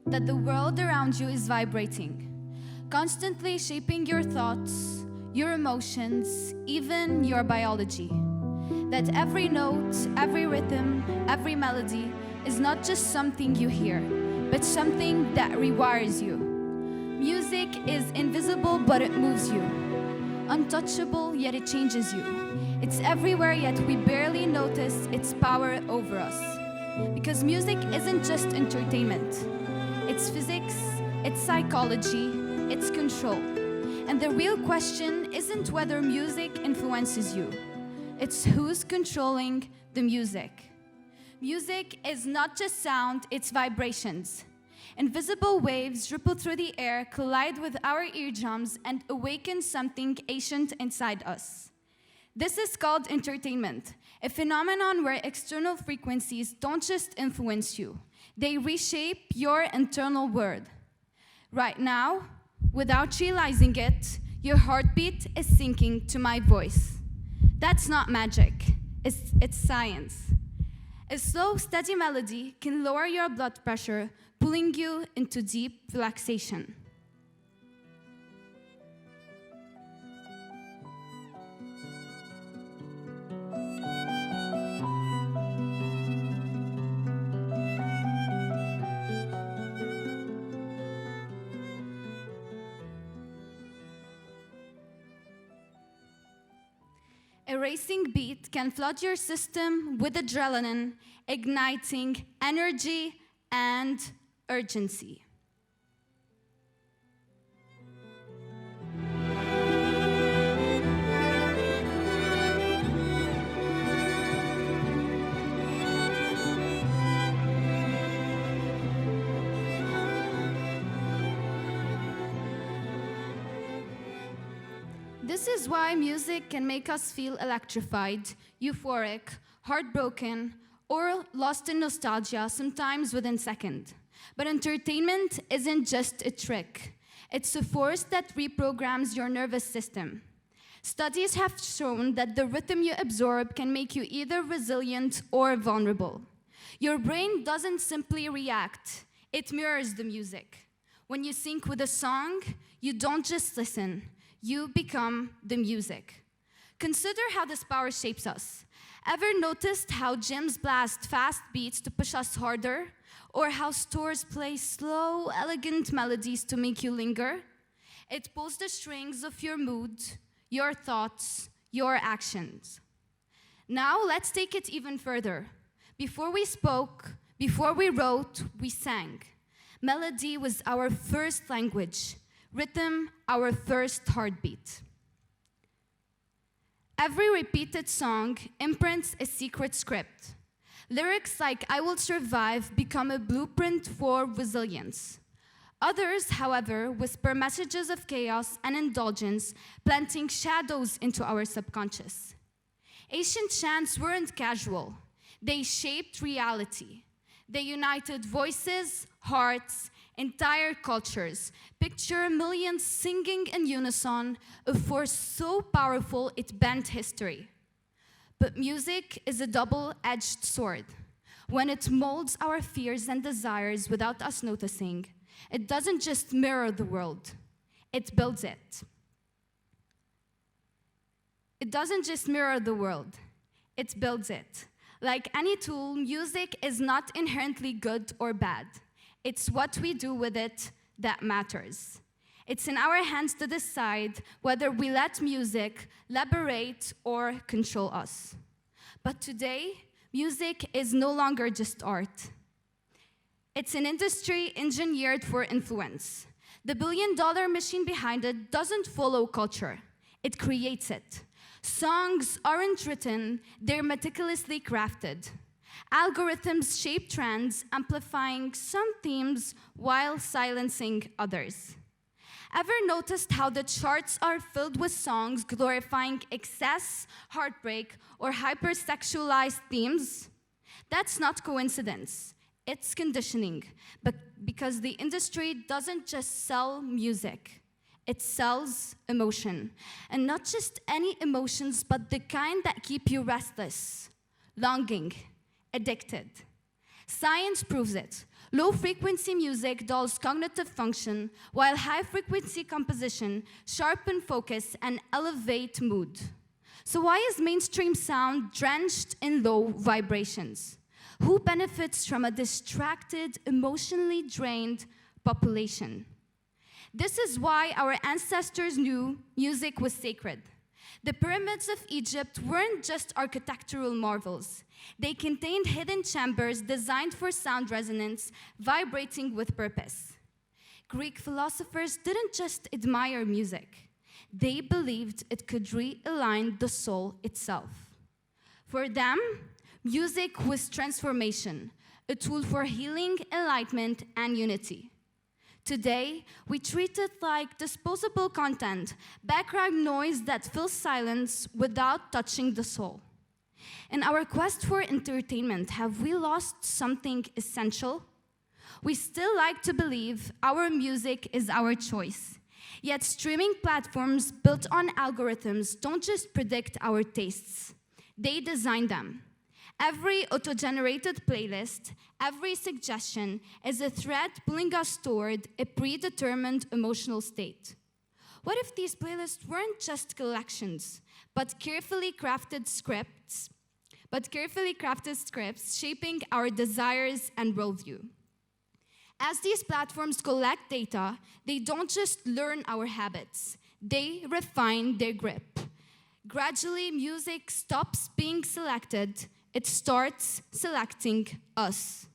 that the world around you is vibrating, constantly shaping your thoughts, your emotions, even your biology. That every note, every rhythm, every melody is not just something you hear, but something that rewires you. Music is invisible, but it moves you. Untouchable, yet it changes you. It's everywhere, yet we barely notice its power over us. Because music isn't just entertainment. It's physics, it's psychology, it's control. And the real question isn't whether music influences you. It's who's controlling the music. Music is not just sound, it's vibrations. Invisible waves ripple through the air, collide with our eardrums, and awaken something ancient inside us. This is called entertainment, a phenomenon where external frequencies don't just influence you, they reshape your internal world. Right now, without realizing it, your heartbeat is syncing to my voice. That's not magic, it's science. A slow, steady melody can lower your blood pressure, pulling you into deep relaxation. A racing beat can flood your system with adrenaline, igniting energy and urgency. This is why music can make us feel electrified, euphoric, heartbroken, or lost in nostalgia, sometimes within seconds. But entertainment isn't just a trick. It's a force that reprograms your nervous system. Studies have shown that the rhythm you absorb can make you either resilient or vulnerable. Your brain doesn't simply react, it mirrors the music. When you sync with a song, you don't just listen. You become the music. Consider how this power shapes us. Ever noticed how gyms blast fast beats to push us harder? Or how stores play slow, elegant melodies to make you linger? It pulls the strings of your mood, your thoughts, your actions. Now let's take it even further. Before we spoke, before we wrote, we sang. Melody was our first language. Rhythm, our first heartbeat. Every repeated song imprints a secret script. Lyrics like "I will survive" become a blueprint for resilience. Others, however, whisper messages of chaos and indulgence, planting shadows into our subconscious. Ancient chants weren't casual. They shaped reality. They united voices, hearts, entire cultures. Picture millions singing in unison, a force so powerful it bent history. But music is a double-edged sword. When it molds our fears and desires without us noticing, it doesn't just mirror the world, it builds it. It doesn't just mirror the world, it builds it. Like any tool, music is not inherently good or bad. It's what we do with it that matters. It's in our hands to decide whether we let music liberate or control us. But today, music is no longer just art. It's an industry engineered for influence. The billion-dollar machine behind it doesn't follow culture. It creates it. Songs aren't written, they're meticulously crafted. Algorithms shape trends, amplifying some themes while silencing others. Ever noticed how the charts are filled with songs glorifying excess, heartbreak, or hypersexualized themes? That's not coincidence. It's conditioning, but because the industry doesn't just sell music, it sells emotion. And not just any emotions, but the kind that keep you restless, longing, addicted. Science proves it. Low-frequency music dulls cognitive function, while high-frequency composition sharpen focus and elevate mood. So why is mainstream sound drenched in low vibrations? Who benefits from a distracted, emotionally drained population? This is why our ancestors knew music was sacred. The pyramids of Egypt weren't just architectural marvels. They contained hidden chambers designed for sound resonance, vibrating with purpose. Greek philosophers didn't just admire music. They believed it could realign the soul itself. For them, music was transformation, a tool for healing, enlightenment, and unity. Today, we treat it like disposable content, background noise that fills silence without touching the soul. In our quest for entertainment, have we lost something essential? We still like to believe our music is our choice. Yet streaming platforms built on algorithms don't just predict our tastes, they design them. Every auto-generated playlist, every suggestion is a thread pulling us toward a predetermined emotional state. What if these playlists weren't just collections, but carefully crafted scripts shaping our desires and worldview? As these platforms collect data, they don't just learn our habits, they refine their grip. Gradually, music stops being selected, it starts selecting us.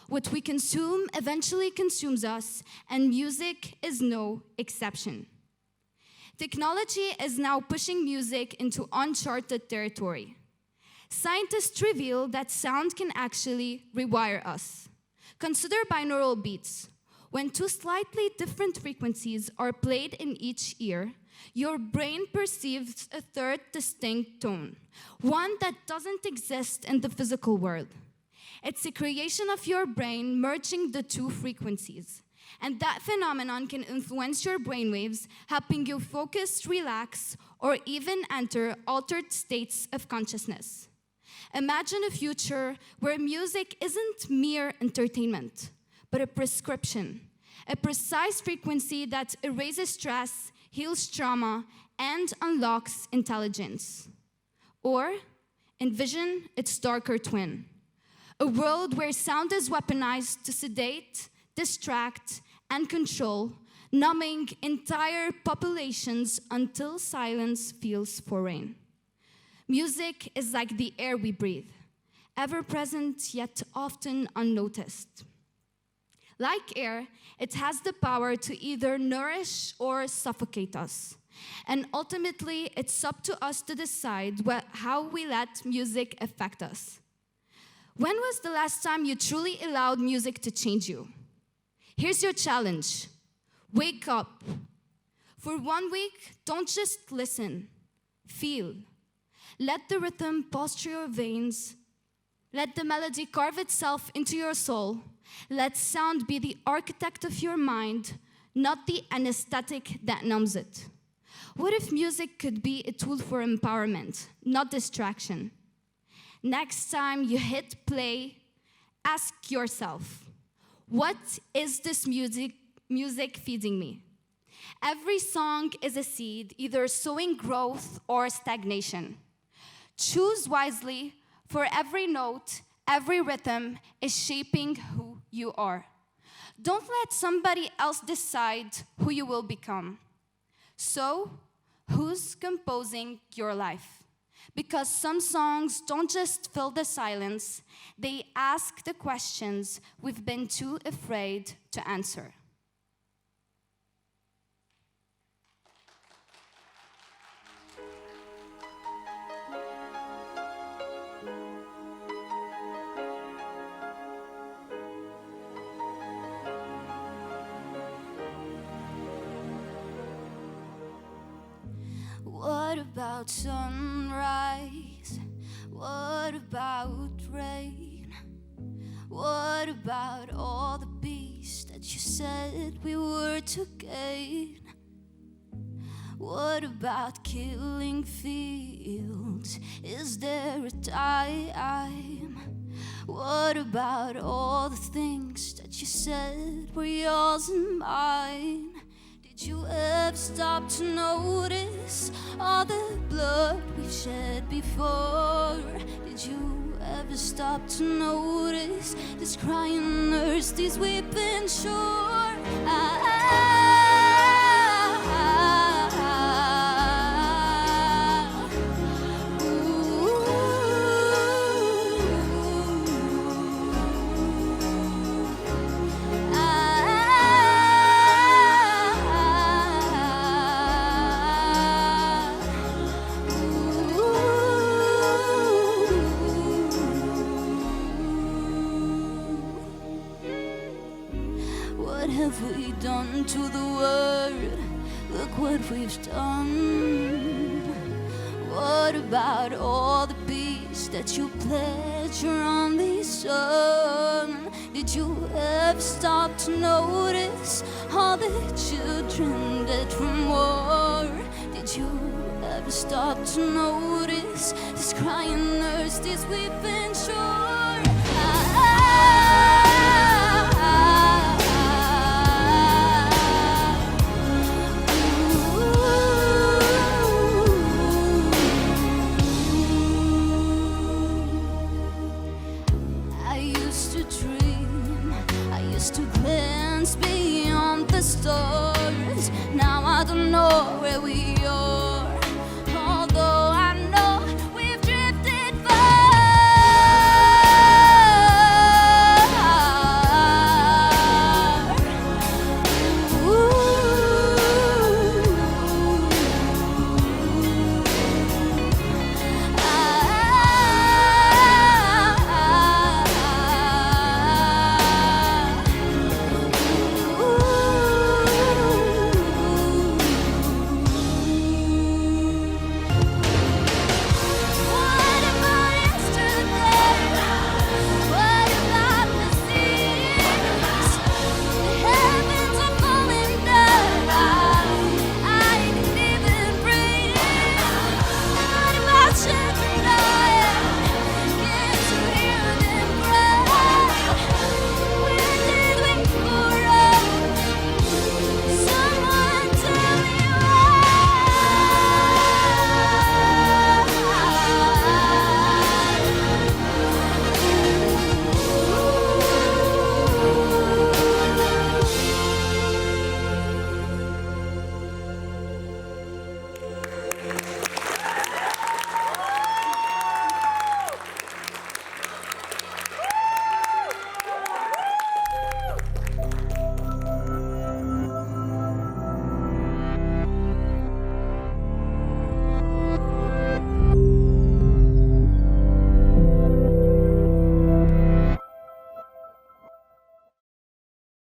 What we consume eventually consumes us, and music is no exception. Technology is now pushing music into uncharted territory. Scientists reveal that sound can actually rewire us. Consider binaural beats. When two slightly different frequencies are played in each ear, your brain perceives a third distinct tone, one that doesn't exist in the physical world. It's a creation of your brain merging the two frequencies. And that phenomenon can influence your brainwaves, helping you focus, relax, or even enter altered states of consciousness. Imagine a future where music isn't mere entertainment, but a prescription, a precise frequency that erases stress, heals trauma, and unlocks intelligence. Or envision its darker twin, a world where sound is weaponized to sedate, distract, and control, numbing entire populations until silence feels foreign. Music is like the air we breathe, ever present yet often unnoticed. Like air, it has the power to either nourish or suffocate us. And ultimately, it's up to us to decide how we let music affect us. When was the last time you truly allowed music to change you? Here's your challenge. Wake up. For 1 week, don't just listen. Feel. Let the rhythm pulse through your veins. Let the melody carve itself into your soul. Let sound be the architect of your mind, not the anesthetic that numbs it. What if music could be a tool for empowerment, not distraction? Next time you hit play, ask yourself, what is this music feeding me? Every song is a seed, either sowing growth or stagnation. Choose wisely, for every note, every rhythm is shaping who you are. Don't let somebody else decide who you will become. So, who's composing your life? Because some songs don't just fill the silence, they ask the questions we've been too afraid to answer. What about sunrise? What about rain? What about all the beasts that you said we were to gain? What about killing fields? Is there a time? What about all the things that you said were yours and mine? Did you ever stop to notice all the blood we've shed before? Did you ever stop to notice this crying nurse, these weeping shore? What have we done to the world? Look what we've done. What about all the peace that you pledged your only son? Did you ever stop to notice all the children dead from war? Did you ever stop to notice this crying nurse, this weeping shore? I used to glance beyond